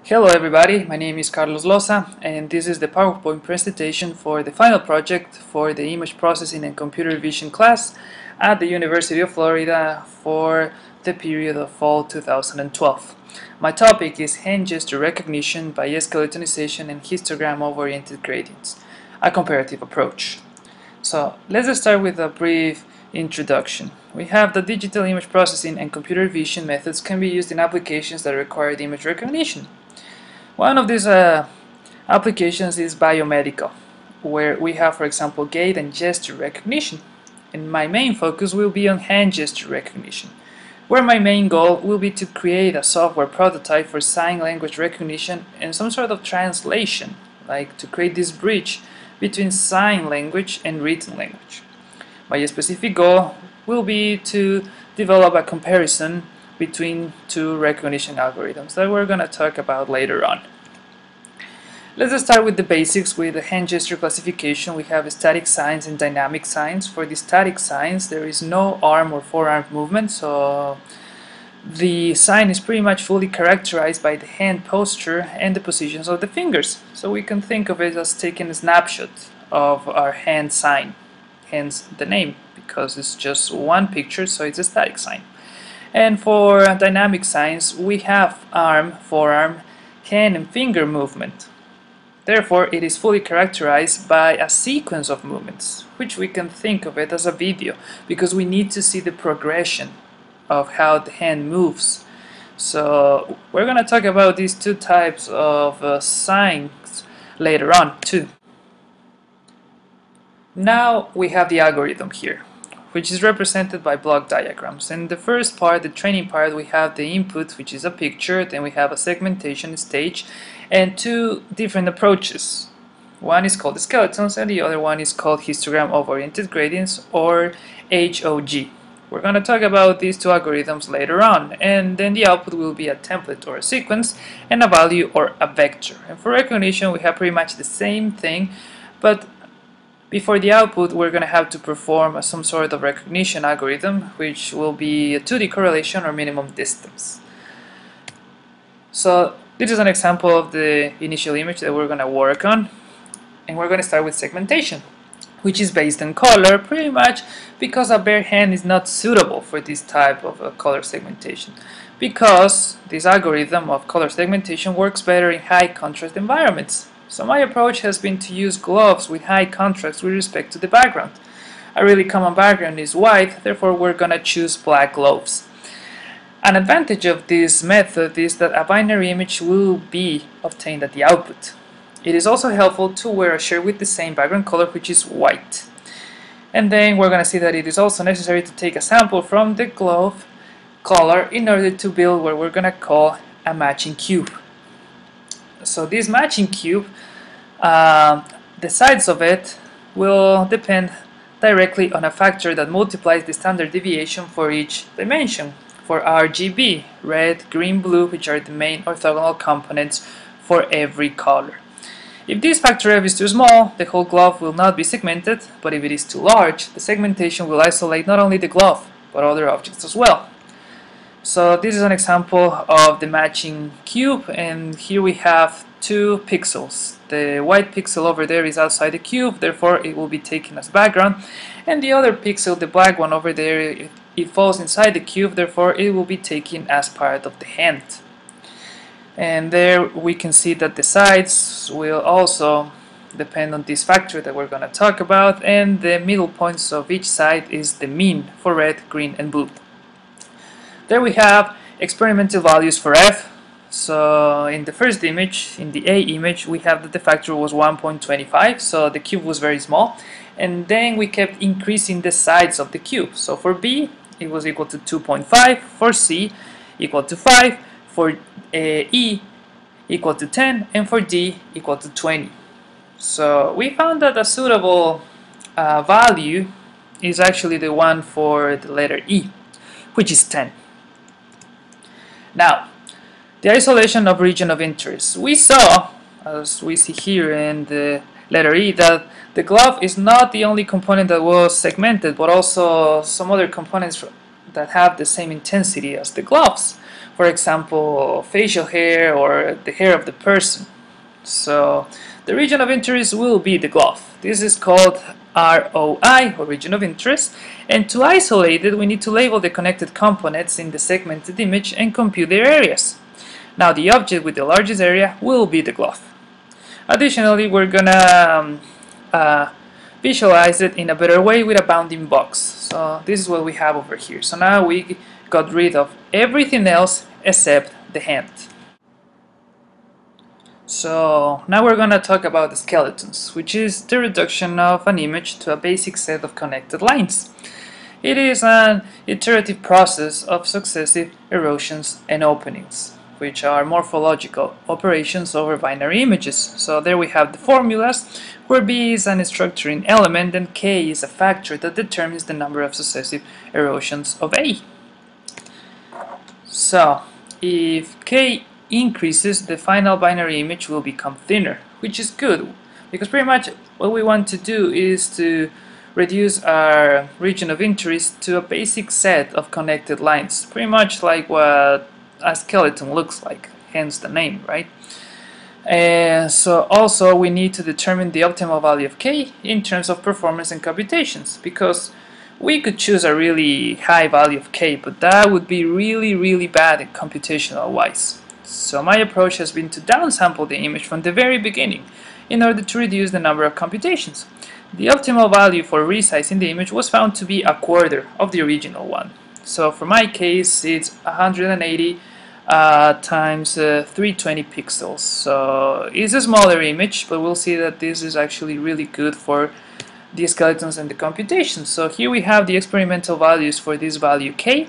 Hello everybody, my name is Carlos Loza and this is the PowerPoint presentation for the final project for the image processing and computer vision class at the University of Florida for the period of fall 2012. My topic is hand gesture recognition by skeletonization and histogram-oriented gradients, a comparative approach. So let's start with a brief introduction. We have the digital image processing and computer vision methods can be used in applications that require image recognition. One of these applications is biomedical, where we have, for example, gait and gesture recognition. And my main focus will be on hand gesture recognition, where my main goal will be to create a software prototype for sign language recognition and some sort of translation, like to create this bridge between sign language and written language. My specific goal will be to develop a comparison between two recognition algorithms that we're going to talk about later on. Let's start with the basics. With the hand gesture classification, we have static signs and dynamic signs. For the static signs, there is no arm or forearm movement, so the sign is pretty much fully characterized by the hand posture and the positions of the fingers. So we can think of it as taking a snapshot of our hand sign, hence the name, because it's just one picture, so it's a static sign. And for dynamic signs, we have arm, forearm, hand and finger movement. Therefore, it is fully characterized by a sequence of movements, which we can think of it as a video, because we need to see the progression of how the hand moves. So we're going to talk about these two types of signs later on too. Now we have the algorithm here, which is represented by block diagrams. In the first part, the training part, we have the input, which is a picture, then we have a segmentation stage, and two different approaches. One is called the skeletons, and the other one is called histogram-oriented gradients, or HOG. We're going to talk about these two algorithms later on, and then the output will be a template or a sequence, and a value or a vector. And for recognition, we have pretty much the same thing, but before the output, we're going to have to perform some sort of recognition algorithm, which will be a 2D correlation or minimum distance. So this is an example of the initial image that we're going to work on, and we're going to start with segmentation, which is based on color, pretty much because a bare hand is not suitable for this type of color segmentation, because this algorithm of color segmentation works better in high contrast environments. So my approach has been to use gloves with high contrast with respect to the background. A really common background is white, therefore we're going to choose black gloves. An advantage of this method is that a binary image will be obtained at the output. It is also helpful to wear a shirt with the same background color, which is white. And then we're going to see that it is also necessary to take a sample from the glove color in order to build what we're going to call a matching cube. So this matching cube, the size of it will depend directly on a factor that multiplies the standard deviation for each dimension. For RGB, red, green, blue, which are the main orthogonal components for every color. If this factor f is too small, the whole glove will not be segmented, but if it is too large, the segmentation will isolate not only the glove, but other objects as well. So this is an example of the matching cube, and here we have two pixels. The white pixel over there is outside the cube, therefore it will be taken as background, and the other pixel, the black one over there, it falls inside the cube, therefore it will be taken as part of the hand. And there we can see that the sides will also depend on this factor that we're going to talk about, and the middle points of each side is the mean for red, green and blue. There we have experimental values for f. So in the first image, in the A image, we have that the factor was 1.25, so the cube was very small, and then we kept increasing the size of the cube. So for B, it was equal to 2.5, for C, equal to 5, for E, equal to 10, and for D, equal to 20. So we found that a suitable value is actually the one for the letter E, which is 10. Now, the isolation of region of interest. We saw, as we see here in the letter E, that the glove is not the only component that was segmented, but also some other components that have the same intensity as the gloves. for example, facial hair or the hair of the person. So the region of interest will be the glove. This is called ROI, or region of interest, and to isolate it we need to label the connected components in the segmented image and compute their areas. Now the object with the largest area will be the glove. Additionally, we're gonna visualize it in a better way with a bounding box. So this is what we have over here. So now we got rid of everything else except the hand. So now we're going to talk about the skeletons, which is the reduction of an image to a basic set of connected lines. It is an iterative process of successive erosions and openings, which are morphological operations over binary images. So there we have the formulas, where B is an structuring element and K is a factor that determines the number of successive erosions of A. So if K increases, the final binary image will become thinner, which is good, because pretty much what we want to do is to reduce our region of interest to a basic set of connected lines, pretty much like what a skeleton looks like, hence the name, right? So also we need to determine the optimal value of K in terms of performance and computations, because we could choose a really high value of K, but that would be really bad in computational wise. So my approach has been to downsample the image from the very beginning in order to reduce the number of computations. The optimal value for resizing the image was found to be a quarter of the original one. So for my case it's 180 times 320 pixels. So it's a smaller image, but we'll see that this is actually really good for the skeletons and the computations. So here we have the experimental values for this value K.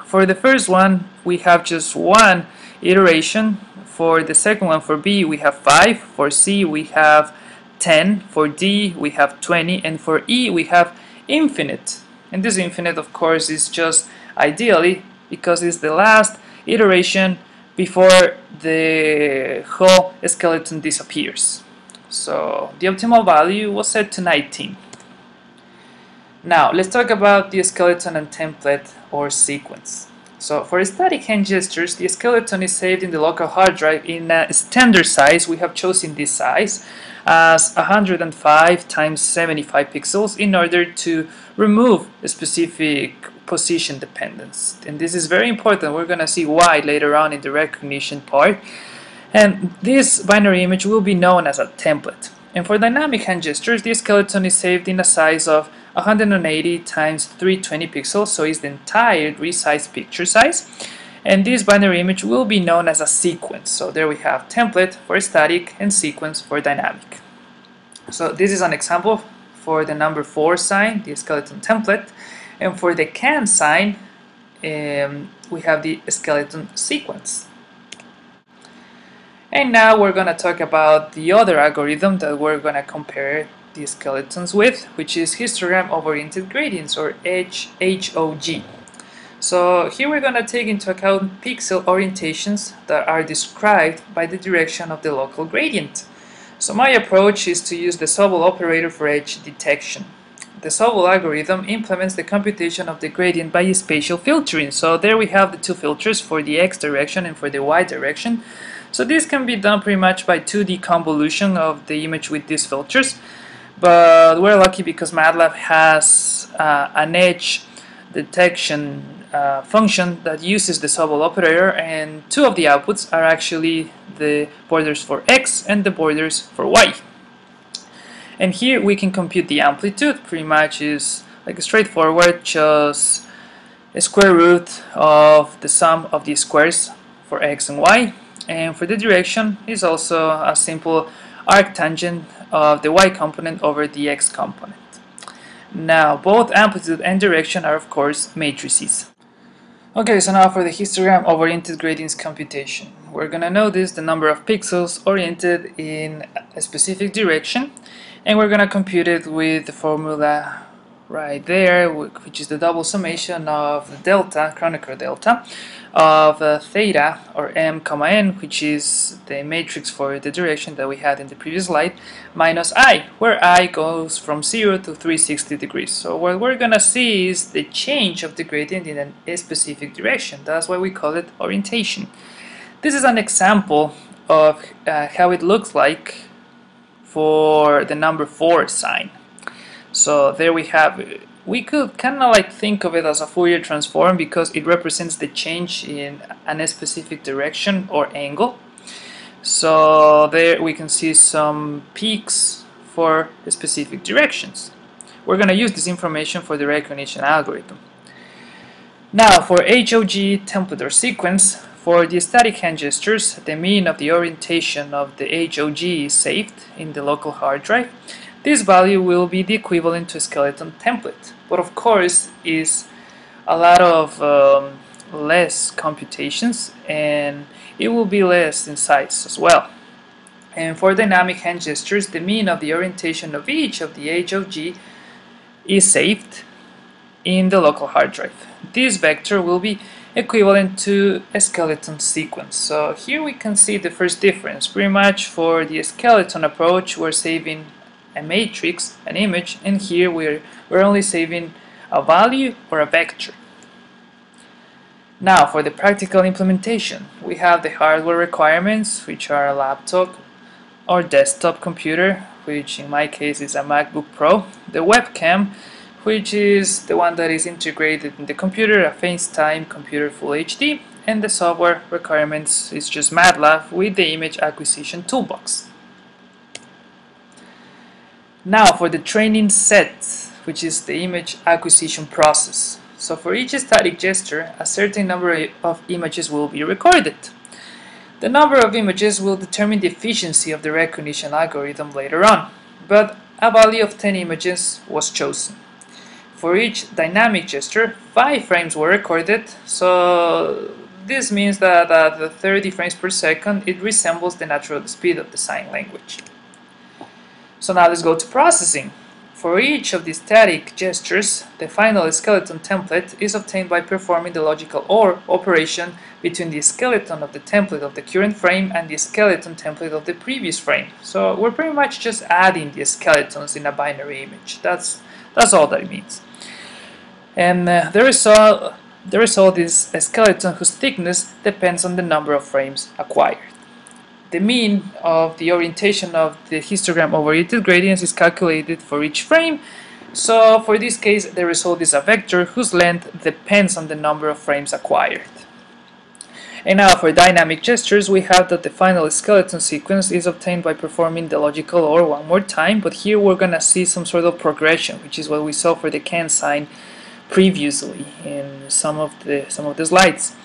For the first one we have just one iteration. For the second one, for B, we have 5. For C, we have 10. For D, we have 20. And for E, we have infinite. And this infinite, of course, is just ideally because it's the last iteration before the whole skeleton disappears. So the optimal value was set to 19. Now, let's talk about the skeleton and template or sequence. So for static hand gestures, the skeleton is saved in the local hard drive in a standard size. We have chosen this size as 105 times 75 pixels in order to remove a specific position dependence. And this is very important. We're going to see why later on in the recognition part. And this binary image will be known as a template. And for dynamic hand gestures, the skeleton is saved in a size of 180 times 320 pixels, so it's the entire resized picture size. And this binary image will be known as a sequence. So there we have template for static and sequence for dynamic. So this is an example for the number 4 sign, the skeleton template. And for the can sign, we have the skeleton sequence. And now we're going to talk about the other algorithm that we're going to compare the skeletons with, which is histogram oriented gradients, or HOG. So here we're going to take into account pixel orientations that are described by the direction of the local gradient. So my approach is to use the Sobol operator for edge detection. The Sobol algorithm implements the computation of the gradient by spatial filtering. So there we have the two filters for the x direction and for the y direction. So this can be done pretty much by 2D convolution of the image with these filters. But we're lucky because MATLAB has an edge detection function that uses the Sobol operator, and two of the outputs are actually the borders for x and the borders for y. And here we can compute the amplitude. Pretty much is like straightforward, just a square root of the sum of the squares for x and y. And for the direction is also a simple arctangent of the y component over the x component. Now both amplitude and direction are of course matrices. Okay, so now for the histogram oriented gradients computation. We're gonna notice the number of pixels oriented in a specific direction, and we're gonna compute it with the formula right there, which is the double summation of the delta, Kronecker delta, of theta, or m comma n, which is the matrix for the direction that we had in the previous slide, minus I, where I goes from 0 to 360 degrees. So what we're going to see is the change of the gradient in a specific direction. That's why we call it orientation. This is an example of how it looks like for the number 4 sign. So there we have, we could kind of like think of it as a Fourier transform because it represents the change in a specific direction or angle. So there we can see some peaks for specific directions. We're going to use this information for the recognition algorithm. Now for HOG template or sequence, for the static hand gestures, the mean of the orientation of the HOG is saved in the local hard drive. This value will be the equivalent to a skeleton template, but of course is a lot of less computations, and it will be less in size as well. And for dynamic hand gestures, the mean of the orientation of each of the HOG is saved in the local hard drive. This vector will be equivalent to a skeleton sequence. So here we can see the first difference. Pretty much for the skeleton approach, we're saving a matrix, an image, and here we're only saving a value or a vector. Now for the practical implementation, we have the hardware requirements, which are a laptop or desktop computer, which in my case is a MacBook Pro, the webcam, which is the one that is integrated in the computer, a FaceTime computer Full HD, and the software requirements is just MATLAB with the image acquisition toolbox. Now for the training set, which is the image acquisition process. So for each static gesture, a certain number of images will be recorded. The number of images will determine the efficiency of the recognition algorithm later on, but a value of 10 images was chosen. For each dynamic gesture, 5 frames were recorded, so this means that at the 30 frames per second it resembles the natural speed of the sign language. So now let's go to processing. For each of the static gestures, the final skeleton template is obtained by performing the logical OR operation between the skeleton of the template of the current frame and the skeleton template of the previous frame. So we're pretty much just adding the skeletons in a binary image. That's all that it means. And the result is a skeleton whose thickness depends on the number of frames acquired. The mean of the orientation of the histogram oriented gradients is calculated for each frame. So for this case, the result is a vector whose length depends on the number of frames acquired. And now for dynamic gestures, we have that the final skeleton sequence is obtained by performing the logical OR one more time, but here we're gonna see some sort of progression, which is what we saw for the can sign previously in some of the slides.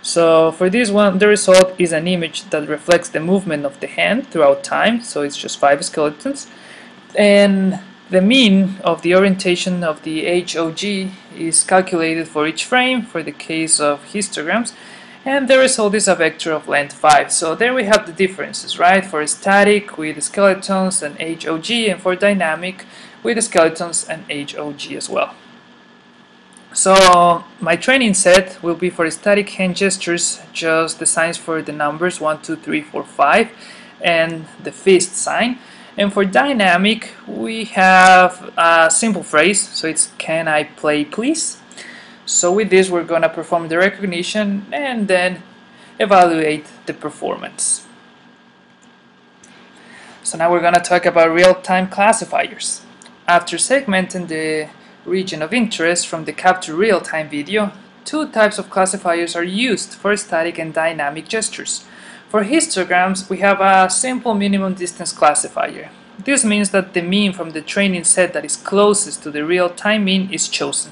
So for this one, the result is an image that reflects the movement of the hand throughout time, so it's just 5 skeletons, and the mean of the orientation of the HOG is calculated for each frame for the case of histograms, and the result is a vector of length 5. So there we have the differences, right? For static with skeletons and HOG, and for dynamic with skeletons and HOG as well. So my training set will be for static hand gestures, just the signs for the numbers 1, 2, 3, 4, 5 and the fist sign. And for dynamic we have a simple phrase, so it's "can I play please?" So with this we're gonna perform the recognition and then evaluate the performance. So now we're gonna talk about real-time classifiers. After segmenting the region of interest from the capture real-time video, 2 types of classifiers are used for static and dynamic gestures. For histograms, we have a simple minimum distance classifier. This means that the mean from the training set that is closest to the real-time mean is chosen.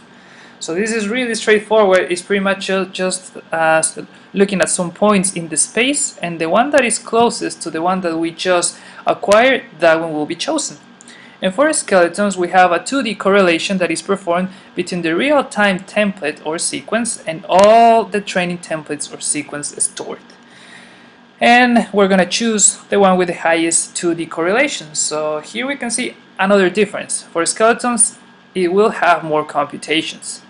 So this is really straightforward. It's pretty much just looking at some points in the space, and the one that is closest to the one that we just acquired, that one will be chosen. And for skeletons, we have a 2D correlation that is performed between the real-time template or sequence and all the training templates or sequence stored. And we're going to choose the one with the highest 2D correlation. So here we can see another difference. For skeletons, it will have more computations.